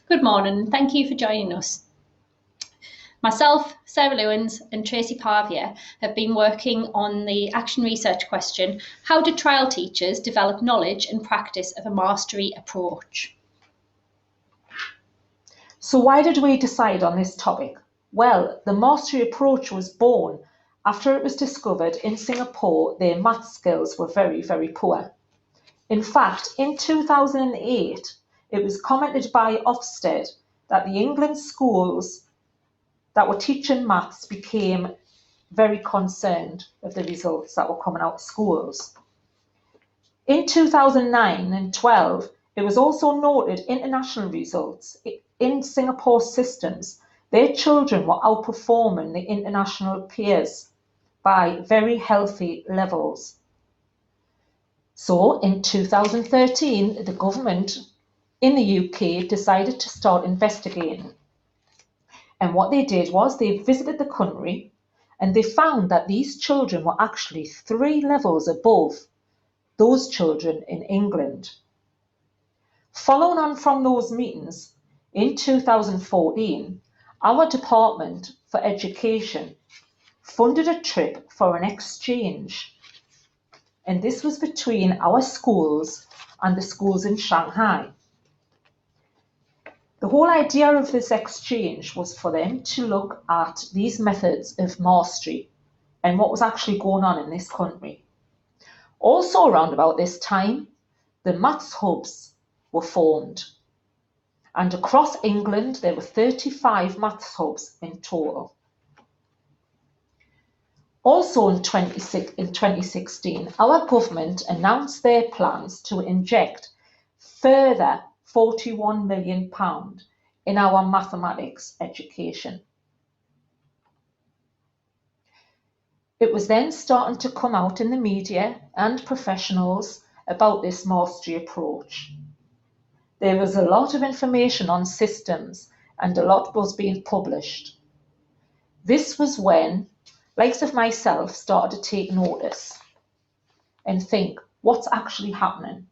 Good morning and thank you for joining us. Myself, Sarah Lewins and Tracy Parvier have been working on the action research question, how do trial teachers develop knowledge and practice of a mastery approach? So why did we decide on this topic? Well, the mastery approach was born after it was discovered in Singapore their maths skills were very, very poor. In fact, in 2008, it was commented by Ofsted that the England schools that were teaching maths became very concerned of the results that were coming out of schools. In 2009 and 12, it was also noted international results in Singapore systems. Their children were outperforming the international peers by very healthy levels. So in 2013, the government in the UK decided to start investigating. And what they did was they visited the country and they found that these children were actually 3 levels above those children in England. Following on from those meetings, in 2014, our Department for Education funded a trip for an exchange. And this was between our schools and the schools in Shanghai. The whole idea of this exchange was for them to look at these methods of mastery and what was actually going on in this country. Also around about this time, the maths hubs were formed. And across England, there were 35 maths hubs in total. Also in 2016, our government announced their plans to inject further £41 million in our mathematics education. It was then starting to come out in the media and professionals about this mastery approach. There was a lot of information on systems and a lot was being published. This was when likes of myself started to take notice and think, what's actually happening?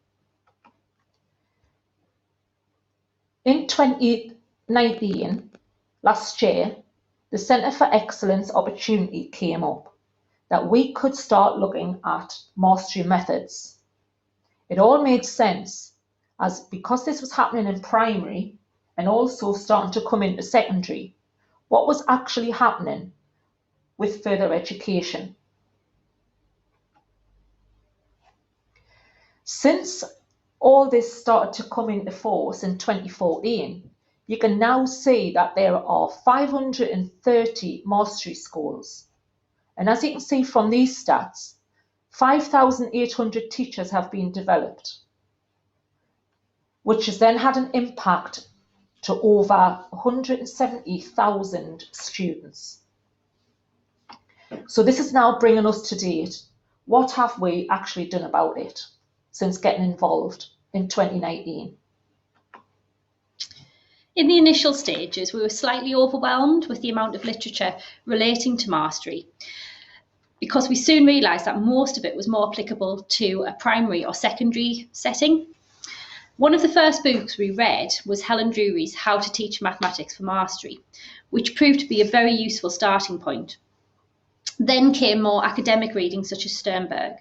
In 2019, last year, the Centre for Excellence opportunity came up that we could start looking at mastery methods. It all made sense as because this was happening in primary and also starting to come into secondary, what was actually happening with further education. Since all this started to come into force in 2014, you can now see that there are 530 mastery schools. And as you can see from these stats, 5,800 teachers have been developed, which has then had an impact to over 170,000 students. So this is now bringing us to date. What have we actually done about it since getting involved in 2019? In the initial stages, we were slightly overwhelmed with the amount of literature relating to mastery, because we soon realised that most of it was more applicable to a primary or secondary setting. One of the first books we read was Helen Drury's How to Teach Mathematics for Mastery, which proved to be a very useful starting point. Then came more academic reading such as Sternberg.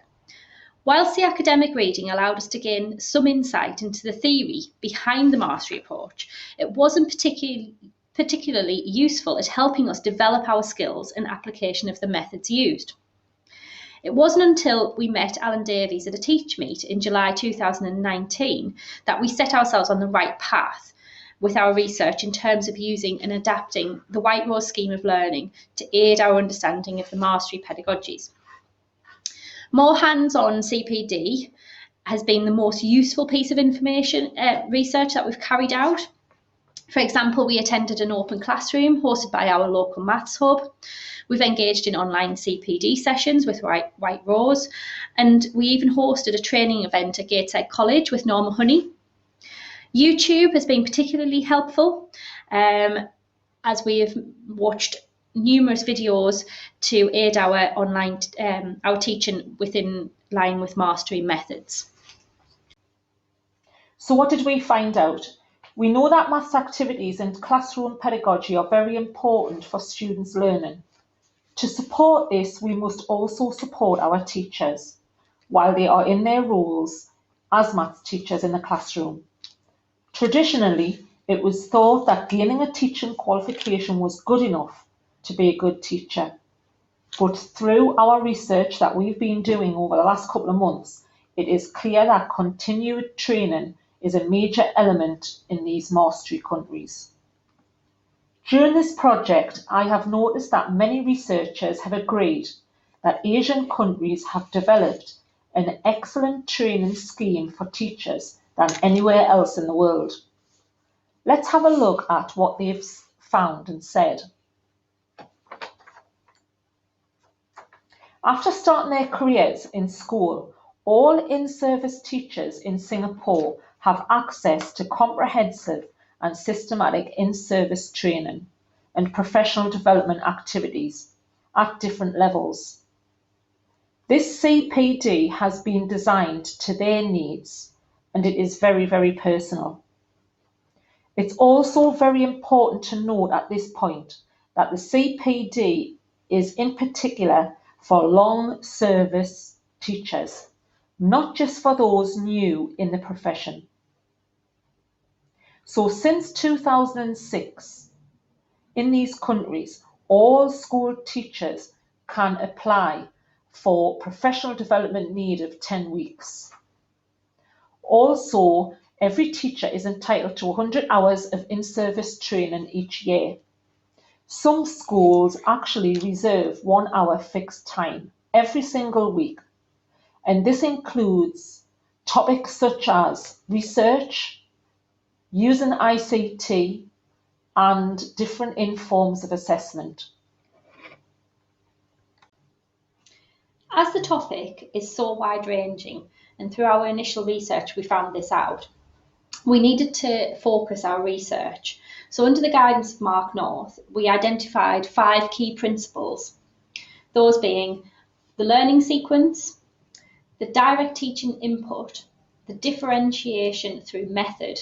Whilst the academic reading allowed us to gain some insight into the theory behind the mastery approach, it wasn't particularly useful at helping us develop our skills and application of the methods used. It wasn't until we met Alan Davies at a Teach Meet in July 2019 that we set ourselves on the right path with our research in terms of using and adapting the White Rose scheme of learning to aid our understanding of the mastery pedagogies. More hands-on CPD has been the most useful piece of information research that we've carried out. For example, we attended an open classroom hosted by our local maths hub. We've engaged in online CPD sessions with White Rose, and we even hosted a training event at Gateshead College with Norma Honey. YouTube has been particularly helpful as we have watched numerous videos to aid our online our teaching within line with mastery methods. So what did we find out? We know that maths activities and classroom pedagogy are very important for students' learning. To support this, we must also support our teachers while they are in their roles as maths teachers in the classroom. Traditionally, it was thought that gaining a teaching qualification was good enough to be a good teacher. But through our research that we've been doing over the last couple of months, it is clear that continued training is a major element in these mastery countries. During this project, I have noticed that many researchers have agreed that Asian countries have developed an excellent training scheme for teachers than anywhere else in the world. Let's have a look at what they've found and said. After starting their careers in school, all in-service teachers in Singapore have access to comprehensive and systematic in-service training and professional development activities at different levels. This CPD has been designed to their needs, and it is very, very personal. It's also very important to note at this point that the CPD is in particular for long service teachers, not just for those new in the profession. So since 2006, in these countries, all school teachers can apply for professional development need of 10 weeks. Also, every teacher is entitled to 100 hours of in-service training each year. Some schools actually reserve 1 hour fixed time every single week, and this includes topics such as research, using ICT, and different forms of assessment. As the topic is so wide-ranging, and through our initial research we found this out, we needed to focus our research. So under the guidance of Mark North, we identified 5 key principles, those being the learning sequence, the direct teaching input, the differentiation through method.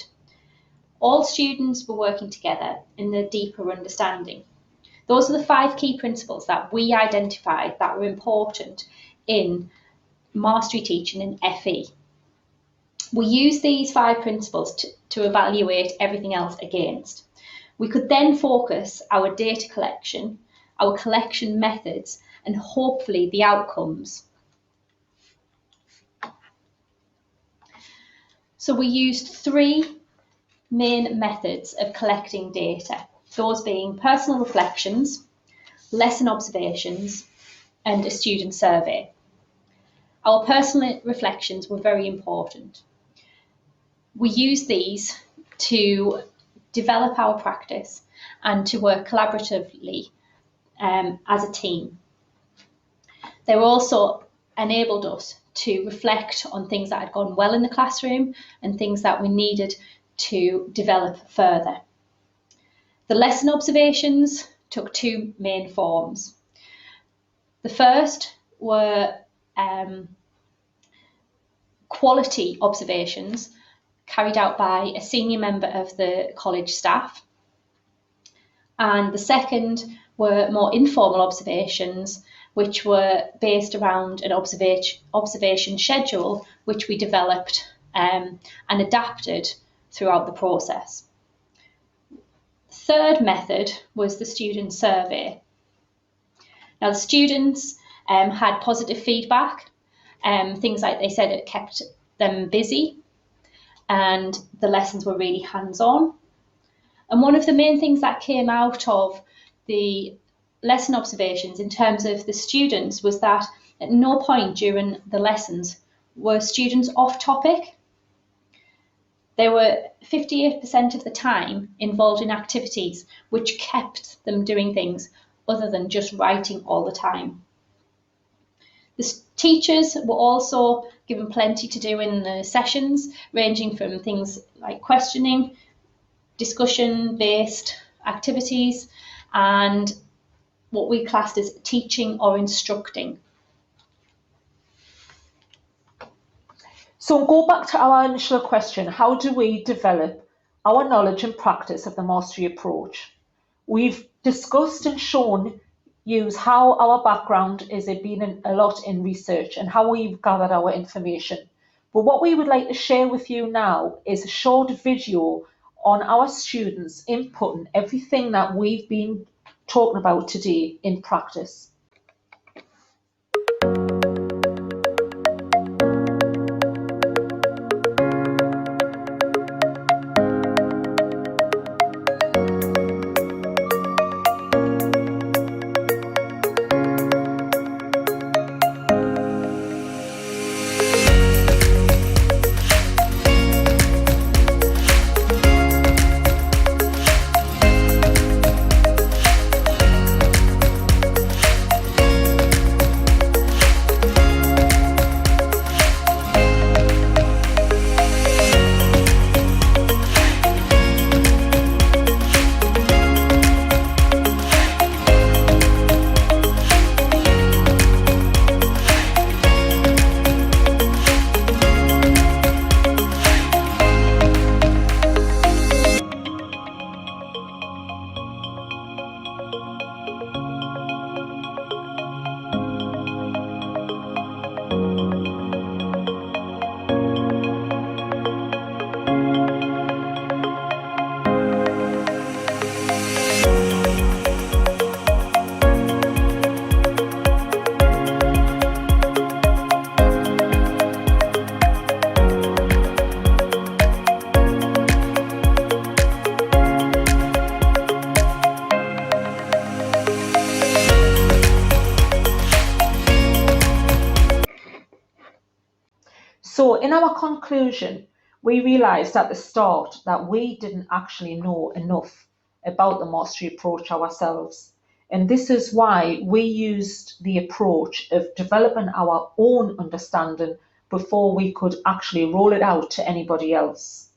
All students were working together in the deeper understanding. Those are the 5 key principles that we identified that were important in mastery teaching in FE. We use these 5 principles to evaluate everything else against. We could then focus our data collection, our collection methods, and hopefully the outcomes. So we used 3 main methods of collecting data, those being personal reflections, lesson observations, and a student survey. Our personal reflections were very important. We used these to develop our practice and to work collaboratively as a team. They also enabled us to reflect on things that had gone well in the classroom and things that we needed to develop further. The lesson observations took 2 main forms. The first were quality observations carried out by a senior member of the college staff. And the second were more informal observations, which were based around an observation schedule, which we developed and adapted throughout the process. The third method was the student survey. Now, the students had positive feedback, things like they said it kept them busy and the lessons were really hands-on. And one of the main things that came out of the lesson observations in terms of the students was that at no point during the lessons were students off topic. They were 58% of the time involved in activities which kept them doing things other than just writing all the time. The teachers were also given plenty to do in the sessions, ranging from things like questioning, discussion-based activities, and what we classed as teaching or instructing. So go back to our initial question, how do we develop our knowledge and practice of the mastery approach. We've discussed and shown you how our background is been a lot in research and how we've gathered our information. But what we would like to share with you now is a short video on our students inputting everything that we've been talking about today in practice. So in our conclusion, we realised at the start that we didn't actually know enough about the mastery approach ourselves. And this is why we used the approach of developing our own understanding before we could actually roll it out to anybody else.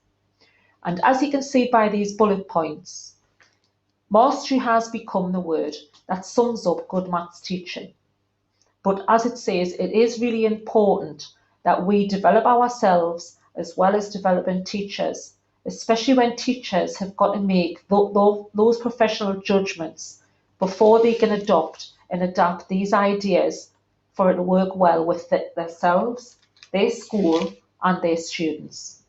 And as you can see by these bullet points, mastery has become the word that sums up good maths teaching. But as it says, it is really important that we develop ourselves as well as developing teachers, especially when teachers have got to make those professional judgments before they can adopt and adapt these ideas for it to work well with themselves, their school and their students.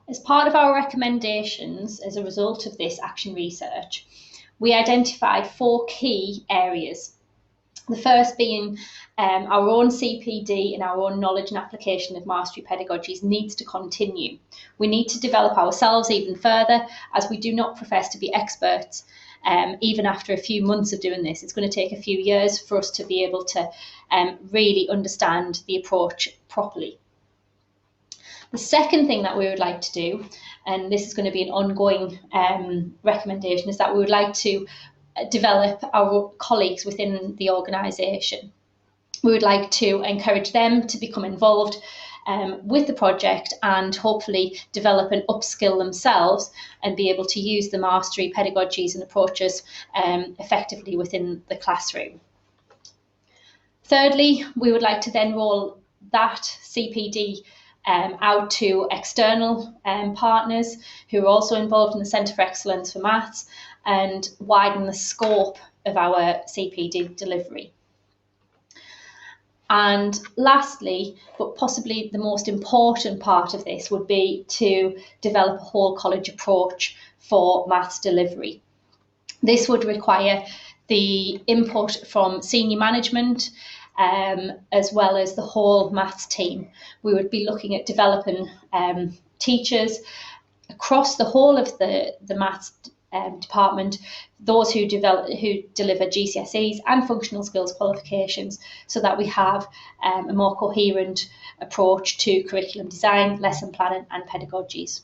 As part of our recommendations as a result of this action research, we identified 4 key areas. The first being our own CPD and our own knowledge and application of mastery pedagogies needs to continue. We need to develop ourselves even further, as we do not profess to be experts. Even after a few months of doing this, it's going to take a few years for us to be able to really understand the approach properly. The second thing that we would like to do, and this is going to be an ongoing recommendation, is that we would like to develop our colleagues within the organisation. We would like to encourage them to become involved with the project and hopefully develop and upskill themselves and be able to use the mastery pedagogies and approaches effectively within the classroom. Thirdly, we would like to then roll that CPD out to external partners who are also involved in the Centre for Excellence for Maths and widen the scope of our CPD delivery. And lastly, but possibly the most important part of this, would be to develop a whole college approach for maths delivery. This would require the input from senior management as well as the whole maths team. We would be looking at developing teachers across the whole of the maths department, those who deliver GCSEs and functional skills qualifications, so that we have a more coherent approach to curriculum design, lesson planning and pedagogies.